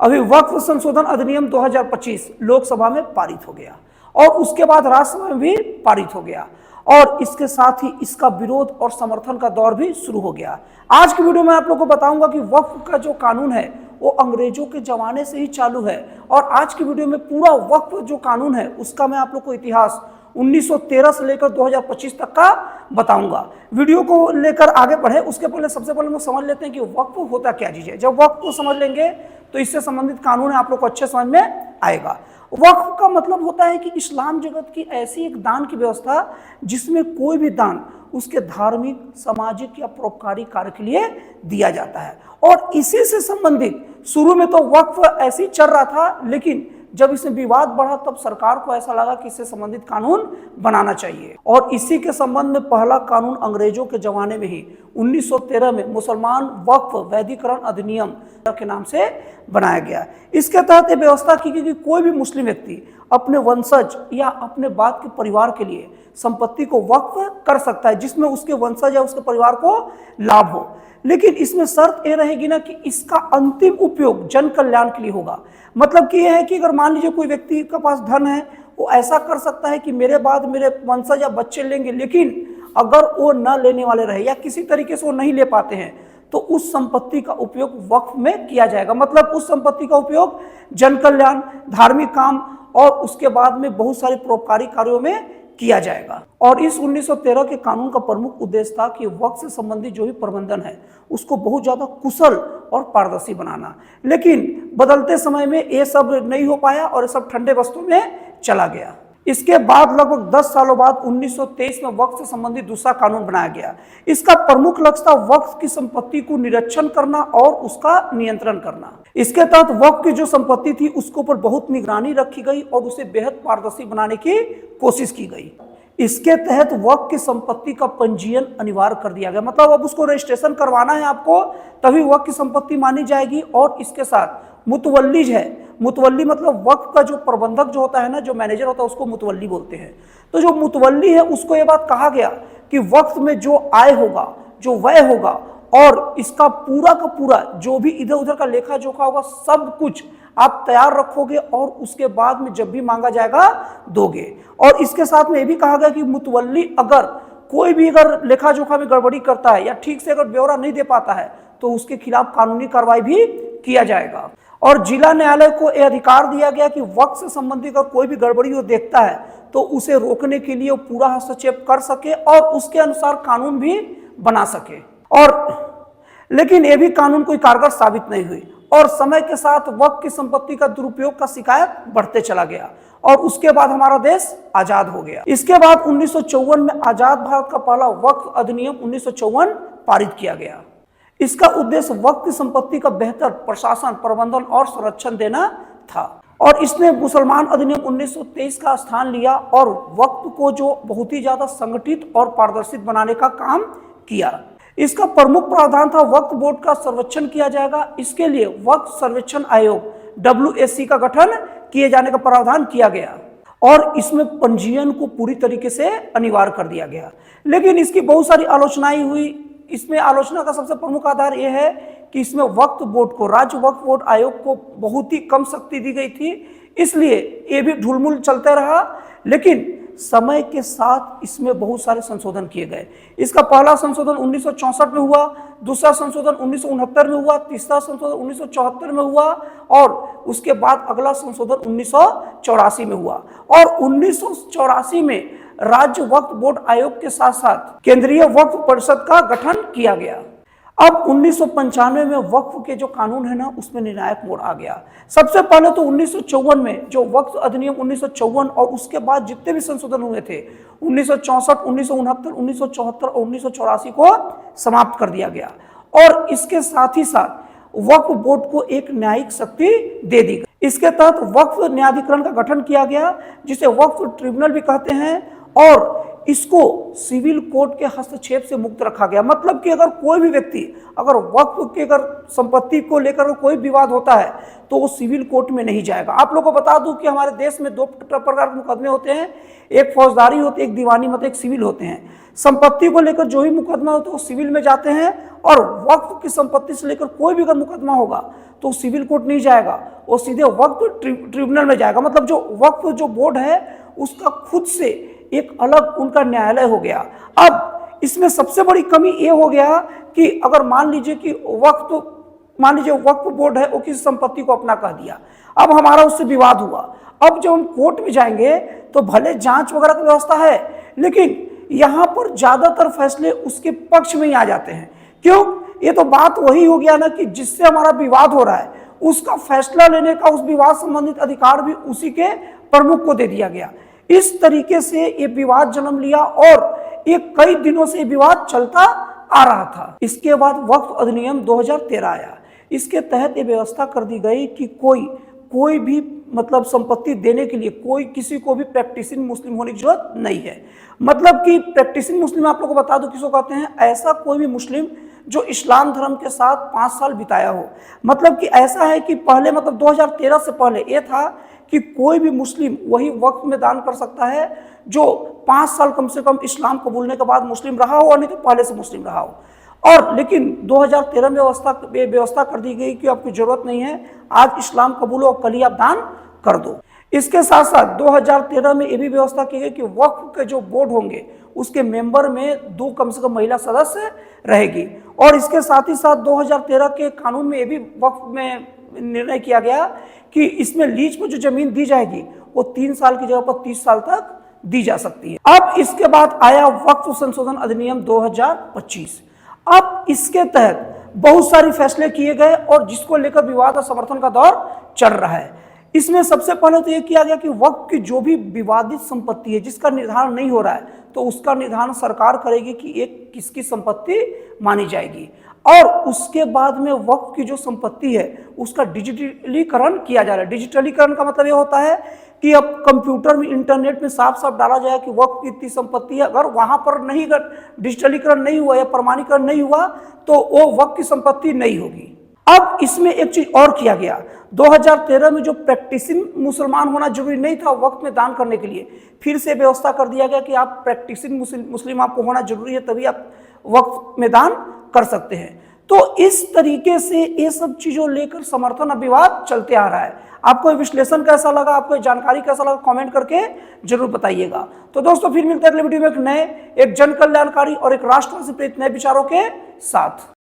अभी वक्फ संशोधन अधिनियम 2025 लोकसभा में पारित हो गया और उसके बाद राज्यसभा में भी पारित हो गया और इसके साथ ही इसका विरोध और समर्थन का दौर भी शुरू हो गया। आज की वीडियो में आप लोगों को बताऊंगा कि वक्फ का जो कानून है वो अंग्रेजों के जमाने से ही चालू है और आज की वीडियो में पूरा वक्फ जो कानून है उसका मैं आप लोग को इतिहास 1913 से लेकर 2025 तक का बताऊंगा। वीडियो को लेकर आगे बढ़े उसके पहले सबसे पहले हम समझ लेते हैं कि वक्फ होता क्या चीज है। जब वक्फ को समझ लेंगे तो इससे संबंधित कानून है आप लोग को अच्छे समझ में आएगा। वक्फ का मतलब होता है कि इस्लाम जगत की ऐसी एक दान की व्यवस्था जिसमें कोई भी दान उसके धार्मिक, सामाजिक या परोपकारी कार्य के लिए दिया जाता है और इसी से संबंधित शुरू में तो वक्फ ऐसे ही चल रहा था, लेकिन जब इसमें विवाद बढ़ा तब सरकार को ऐसा लगा कि इससे संबंधित कानून बनाना चाहिए और इसी के संबंध में पहला कानून अंग्रेजों के जमाने में ही 1913 में मुसलमान वक्फ वैधीकरण अधिनियम के नाम से बनाया गया। इसके तहत यह व्यवस्था की गई कि कोई भी मुस्लिम व्यक्ति अपने वंशज या अपने बाद के परिवार के लिए संपत्ति को वक्फ कर सकता है जिसमें उसके वंशज या उसके परिवार को लाभ हो, लेकिन इसमें शर्त ये रहेगी ना कि इसका अंतिम उपयोग जन कल्याण के लिए होगा। मतलब कि यह है कि अगर मान लीजिए कोई व्यक्ति के पास धन है वो ऐसा कर सकता है कि मेरे बाद मेरे वंशज या बच्चे लेंगे, लेकिन अगर वो न लेने वाले रहे या किसी तरीके से वो नहीं ले पाते हैं तो उस संपत्ति का उपयोग वक्फ में किया जाएगा। मतलब उस संपत्ति का उपयोग जन कल्याण, धार्मिक काम और उसके बाद में बहुत सारे परोपकारी कार्यों में किया जाएगा। और इस 1913 के कानून का प्रमुख उद्देश्य था कि वक्फ से संबंधित जो भी प्रबंधन है उसको बहुत ज्यादा कुशल और पारदर्शी बनाना, लेकिन बदलते समय में ये सब नहीं हो पाया और ये सब ठंडे बस्तों में चला गया। इसके बाद लगभग 10 सालों बाद 1923 में वक्फ से संबंधित दूसरा कानून बनाया गया। इसका प्रमुख लक्ष्य था वक्फ की संपत्ति को निरीक्षण करना और उसका नियंत्रण करना। इसके तहत वक्फ की जो संपत्ति थी उसके ऊपर बहुत निगरानी रखी गई और उसे बेहद पारदर्शी बनाने की कोशिश की गई। इसके तहत वक्फ की संपत्ति का पंजीयन अनिवार्य कर दिया गया। मतलब अब उसको रजिस्ट्रेशन करवाना है आपको, तभी वक्फ की संपत्ति मानी जाएगी। और इसके साथ मुतवल्ली है, मुतवल्ली मतलब वक्फ का जो प्रबंधक जो होता है ना, जो मैनेजर होता है उसको मुतवल्ली बोलते हैं। तो जो मुतवल्ली है उसको ये बात कहा गया कि वक्फ में जो आय होगा, जो व्यय होगा और इसका पूरा का पूरा जो भी इधर उधर का लेखा जोखा होगा सब कुछ आप तैयार रखोगे और उसके बाद में जब भी मांगा जाएगा दोगे। और इसके साथ में ये भी कहा गया कि मुतवल्ली अगर कोई भी अगर लेखा जोखा में गड़बड़ी करता है या ठीक से अगर ब्यौरा नहीं दे पाता है तो उसके खिलाफ कानूनी कार्रवाई भी किया जाएगा। और जिला न्यायालय को यह अधिकार दिया गया कि वक्फ से संबंधित अगर कोई भी गड़बड़ी वो देखता है तो उसे रोकने के लिए वो पूरा हस्तक्षेप कर सके और उसके अनुसार कानून भी बना सके। और लेकिन ये भी कानून कोई कारगर साबित नहीं हुई और समय के साथ वक्फ की संपत्ति का दुरुपयोग का शिकायत बढ़ते चला गया और उसके बाद हमारा देश आजाद हो गया। इसके बाद 1954 में आजाद भारत का पहला वक्फ अधिनियम 1954 पारित किया गया। इसका उद्देश्य वक्फ की संपत्ति का बेहतर प्रशासन, प्रबंधन और संरक्षण देना था और इसने मुसलमान अधिनियम 1923 का स्थान लिया और वक्फ को जो बहुत ही ज्यादा संगठित और पारदर्शी बनाने का काम किया। इसका प्रमुख प्रावधान था वक्फ बोर्ड का सर्वेक्षण किया जाएगा। इसके लिए वक्फ सर्वेक्षण आयोग WSC का गठन किए जाने का प्रावधान किया गया और इसमें पंजीयन को पूरी तरीके से अनिवार्य कर दिया गया। लेकिन इसकी बहुत सारी आलोचनाएं हुई। इसमें आलोचना का सबसे प्रमुख आधार यह है कि इसमें वक्फ बोर्ड को, राज्य वक्फ बोर्ड आयोग को बहुत ही कम शक्ति दी गई थी, इसलिए ये भी ढुलमुल चलते रहा। लेकिन समय के साथ इसमें बहुत सारे संशोधन किए गए। इसका पहला संशोधन 1964 में हुआ, दूसरा संशोधन 1969 में हुआ, तीसरा संशोधन 1974 में हुआ और उसके बाद अगला संशोधन 1984 में हुआ। और 1984 में राज्य वक्फ बोर्ड आयोग के साथ साथ केंद्रीय वक्फ परिषद का गठन किया गया। अब 1995 में वक्फ के जो कानून है ना उसमें निर्णायक मोड़ आ गया। सबसे पहले तो 1954 में जो वक्फ अधिनियम 1954 और उसके बाद जितने भी संशोधन हुए थे 1964, 1969, 1974 और 1984 को समाप्त कर दिया गया और इसके साथ ही साथ वक्फ बोर्ड को एक न्यायिक शक्ति दे दी गई। इसके तहत वक्फ न्यायाधिकरण का गठन किया गया जिसे वक्फ ट्रिब्यूनल भी कहते हैं और इसको सिविल कोर्ट के हस्तक्षेप से मुक्त रखा गया। मतलब कि अगर कोई भी व्यक्ति अगर वक्फ के अगर संपत्ति को लेकर कोई विवाद होता है तो वो सिविल कोर्ट में नहीं जाएगा। आप लोगों को बता दूं कि हमारे देश में 2 प्रकार के मुकदमे होते हैं, एक फौजदारी होते हैं, एक दीवानी मतलब एक सिविल होते हैं। संपत्ति को लेकर जो भी मुकदमा होता है वो सिविल में जाते हैं, और वक्फ की संपत्ति से लेकर कोई भी अगर मुकदमा होगा तो सिविल कोर्ट नहीं जाएगा, वो सीधे वक्फ ट्रिब्यूनल में जाएगा। मतलब जो वक्फ जो बोर्ड है उसका खुद से एक अलग उनका न्यायालय हो गया। अब इसमें सबसे बड़ी कमी ये हो गया कि अगर मान लीजिए कि वक्फ बोर्ड है वो किसी संपत्ति को अपना कह दिया, अब हमारा उससे विवाद हुआ, अब जब हम कोर्ट में जाएंगे तो भले जांच वगैरह की व्यवस्था है, लेकिन यहाँ पर ज्यादातर फैसले उसके पक्ष में ही आ जाते हैं। क्यों? ये तो बात वही हो गया ना कि जिससे हमारा विवाद हो रहा है उसका फैसला लेने का, उस विवाद संबंधित अधिकार भी उसी के प्रमुख को दे दिया गया। इस तरीके से ये विवाद जन्म लिया और ये कई दिनों से विवाद चलता आ रहा था। इसके बाद वक्फ अधिनियम 2013 आया। इसके तहत ये व्यवस्था कर दी गई कि कोई भी मतलब संपत्ति देने के लिए कोई किसी को भी प्रैक्टिसिंग मुस्लिम होने की जरूरत नहीं है। मतलब कि प्रैक्टिसिंग मुस्लिम आप लोगों को बता दो किसको कहते हैं, ऐसा कोई भी मुस्लिम जो इस्लाम धर्म के साथ 5 साल बिताया हो। मतलब कि ऐसा है कि पहले मतलब 2013 से पहले ये था कि कोई भी मुस्लिम वही वक्फ में दान कर सकता है जो 5 साल कम से कम इस्लाम कबूलने के बाद मुस्लिम रहा हो, और नहीं तो पहले से मुस्लिम रहा हो। और लेकिन 2013 में व्यवस्था कर दी गई कि आपकी जरूरत नहीं है, आज इस्लाम कबूलो और कल ही आप दान कर दो। इसके साथ साथ 2013 में ये भी व्यवस्था की गई कि वक्फ के जो बोर्ड होंगे उसके मेंबर में 2 कम से कम महिला सदस्य रहेगी। और इसके साथ ही साथ 2013 के कानून में ये भी वक्फ में निर्णय किया गया कि इसमें लीज पर जो जमीन दी जाएगी वो 3 साल की जगह पर 30 साल तक दी जा सकती है। अब इसके बाद आया वक्फ संशोधन अधिनियम 2025। अब इसके तहत बहुत सारे फैसले किए गए और जिसको लेकर विवाद और समर्थन का दौर चल रहा है। इसमें सबसे पहले तो यह किया गया कि वक्फ की जो भी विवादित संपत्ति है जिसका निर्धारण नहीं हो रहा है तो उसका निर्धारण सरकार करेगी कि एक किसकी संपत्ति मानी जाएगी। और उसके बाद में वक्फ की जो संपत्ति है उसका डिजिटलीकरण किया जा रहा है। डिजिटलीकरण का मतलब ये होता है कि अब कंप्यूटर में, इंटरनेट में साफ साफ डाला जाए कि वक्फ की इतनी संपत्ति है। अगर वहां पर नहीं, डिजिटलीकरण नहीं हुआ या प्रमाणीकरण नहीं हुआ तो वो वक्फ की संपत्ति नहीं होगी। अब इसमें एक चीज और किया गया, 2013 में जो प्रैक्टिसिंग मुसलमान होना जरूरी नहीं था वक्त में दान करने के लिए, फिर से व्यवस्था कर दिया गया कि आप प्रैक्टिसिंग मुस्लिम आपको होना जरूरी है, तभी आप वक्त में दान कर सकते हैं। तो इस तरीके से ये सब चीजों लेकर समर्थन और विवाद चलते आ रहा है। आपको विश्लेषण कैसा लगा, आपको जानकारी कैसा लगा, कमेंट करके जरूर बताइएगा। तो दोस्तों फिर मिलते हैं अगले वीडियो में एक जन कल्याणकारी और एक राष्ट्र से प्रेरित नए विचारों के साथ।